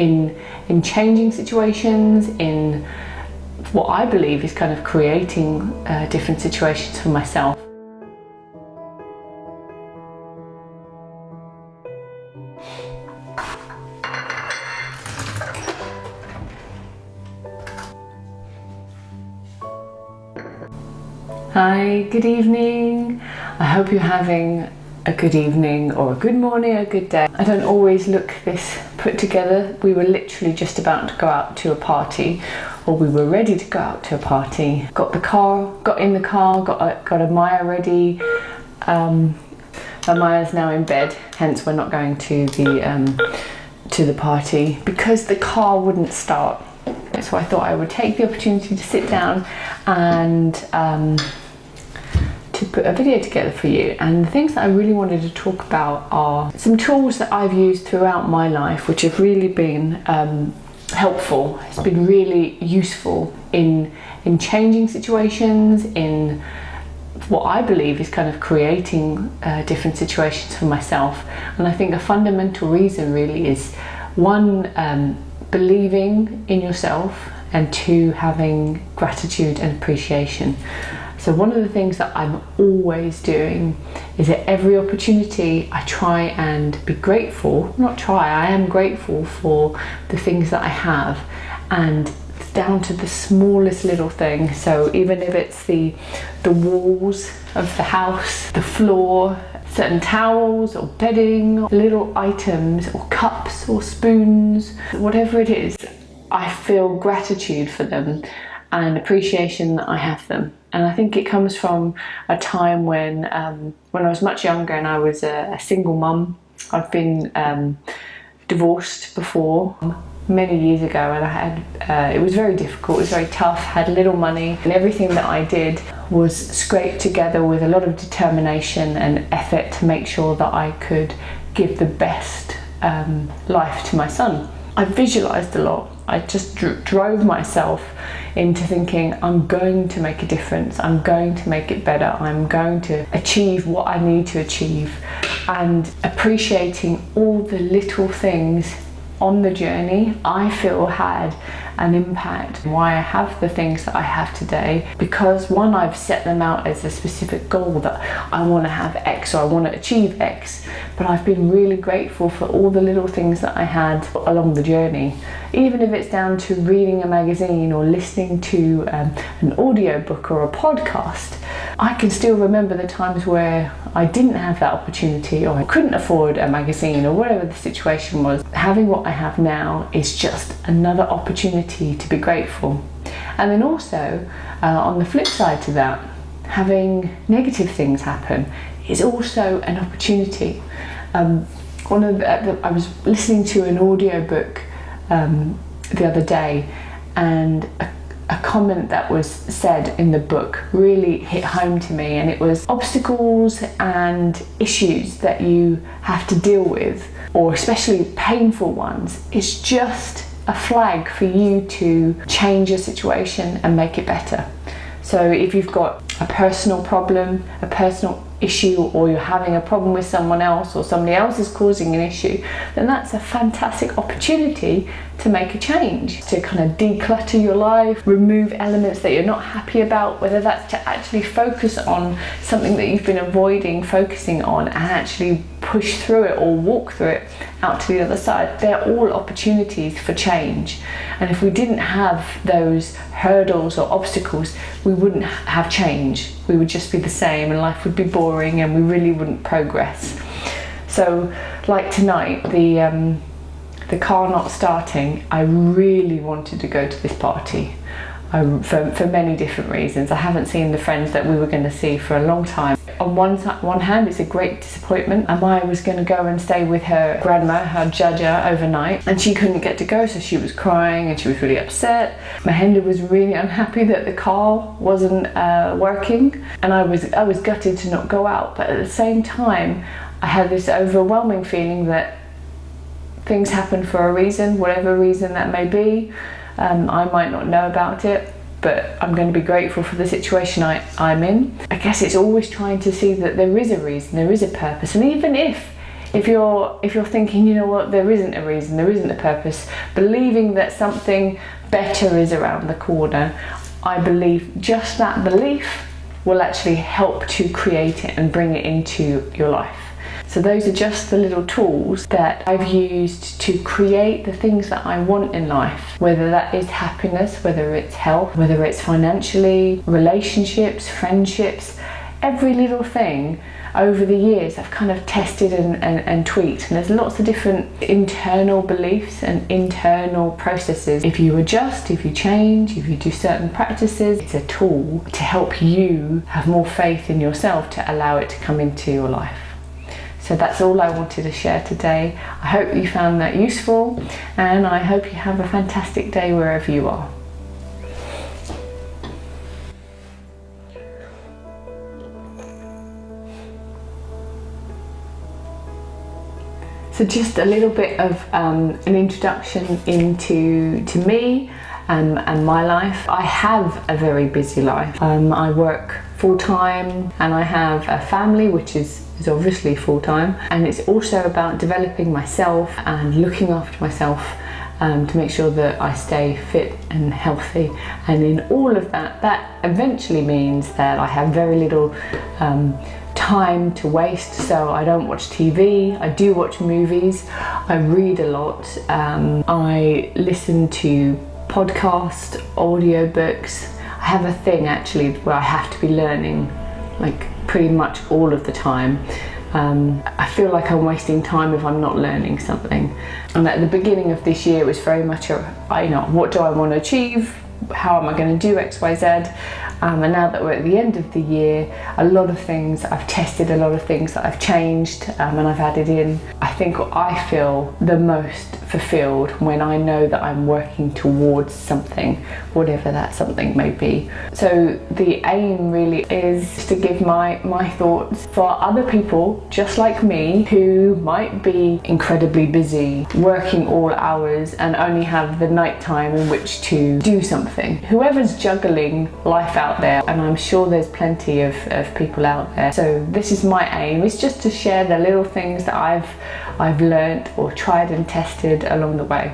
in changing situations, in what I believe is kind of creating different situations for myself. Hi, good evening. I hope you're having a good evening or a good morning, a good day. I don't always look this put together. We were literally just about to go out to a party, or we were ready to go out to a party. Got in the car, got Amaya ready. Amaya's now in bed, hence we're not going to the party because the car wouldn't start. So I thought I would take the opportunity to sit down and to put a video together for you. And the things that I really wanted to talk about are some tools that I've used throughout my life which have really been helpful. It's been really useful in changing situations, in what I believe is kind of creating different situations for myself. And I think a fundamental reason really is one, believing in yourself, and two, having gratitude and appreciation. So one of the things that I'm always doing is at every opportunity I try and be grateful. I am grateful for the things that I have, and down to the smallest little thing. So even if it's the walls of the house, the floor, certain towels or bedding, little items or cups or spoons, whatever it is, I feel gratitude for them and appreciation that I have them. And I think it comes from a time when I was much younger and I was a single mum. I've been divorced before many years ago, and I had it was very difficult, it was very tough, had little money, and everything that I did was scraped together with a lot of determination and effort to make sure that I could give the best life to my son. I visualized a lot. I just drove myself into thinking, I'm going to make a difference, I'm going to make it better, I'm going to achieve what I need to achieve, and appreciating all the little things on the journey, I feel had an impact on why I have the things that I have today. Because one, I've set them out as a specific goal that I want to have X, or I want to achieve X, but I've been really grateful for all the little things that I had along the journey. Even if it's down to reading a magazine or listening to an audiobook or a podcast, I can still remember the times where I didn't have that opportunity, or I couldn't afford a magazine, or whatever the situation was. Having what I have now is just another opportunity to be grateful. And then also, on the flip side to that, having negative things happen is also an opportunity. I was listening to an audiobook the other day, and a comment that was said in the book really hit home to me, and it was obstacles and issues that you have to deal with, or especially painful ones, is just a flag for you to change your situation and make it better. So if you've got a personal problem, a personal issue, or you're having a problem with someone else, or somebody else is causing an issue, then that's a fantastic opportunity to make a change, to kind of declutter your life, remove elements that you're not happy about, whether that's to actually focus on something that you've been avoiding focusing on and actually push through it or walk through it out to the other side. They're all opportunities for change. And if we didn't have those hurdles or obstacles, we wouldn't have change. We would just be the same, and life would be boring, and we really wouldn't progress. So like tonight, the car not starting, I really wanted to go to this party for many different reasons. I haven't seen the friends that we were going to see for a long time. On one hand, it's a great disappointment. Amaya was going to go and stay with her grandma, her Jaja, overnight, and she couldn't get to go, so she was crying and she was really upset. Mahenda was really unhappy that the car wasn't working, and I was gutted to not go out. But at the same time, I had this overwhelming feeling that things happen for a reason, whatever reason that may be. I might not know about it, but I'm going to be grateful for the situation I'm in. I guess it's always trying to see that there is a reason, there is a purpose, and even if If you're thinking, you know what, there isn't a reason, there isn't a purpose, believing that something better is around the corner, I believe just that belief will actually help to create it and bring it into your life. So those are just the little tools that I've used to create the things that I want in life, whether that is happiness, whether it's health, whether it's financially, relationships, friendships, every little thing. Over the years I've kind of tested and tweaked, and there's lots of different internal beliefs and internal processes. If you adjust, if you change, if you do certain practices, it's a tool to help you have more faith in yourself to allow it to come into your life. So that's all I wanted to share today. I hope you found that useful, and I hope you have a fantastic day wherever you are. So just a little bit of an introduction into me and my life. I have a very busy life. I work full-time, and I have a family which is obviously full-time, and it's also about developing myself and looking after myself to make sure that I stay fit and healthy. And in all of that, that eventually means that I have very little time to waste, so I don't watch TV. I do watch movies, I read a lot, I listen to podcasts, audiobooks. I have a thing actually where I have to be learning like pretty much all of the time. I feel like I'm wasting time if I'm not learning something. And at the beginning of this year it was very much what do I want to achieve? How am I going to do X, Y, Z? And now that we're at the end of the year, a lot of things I've tested, a lot of things that I've changed and I've added in. I think I feel the most fulfilled when I know that I'm working towards something, whatever that something may be. So the aim really is to give my thoughts for other people just like me who might be incredibly busy, working all hours and only have the night time in which to do something. Whoever's juggling life out there, and I'm sure there's plenty of people out there. So this is my aim, is just to share the little things that I've learned or tried and tested along the way.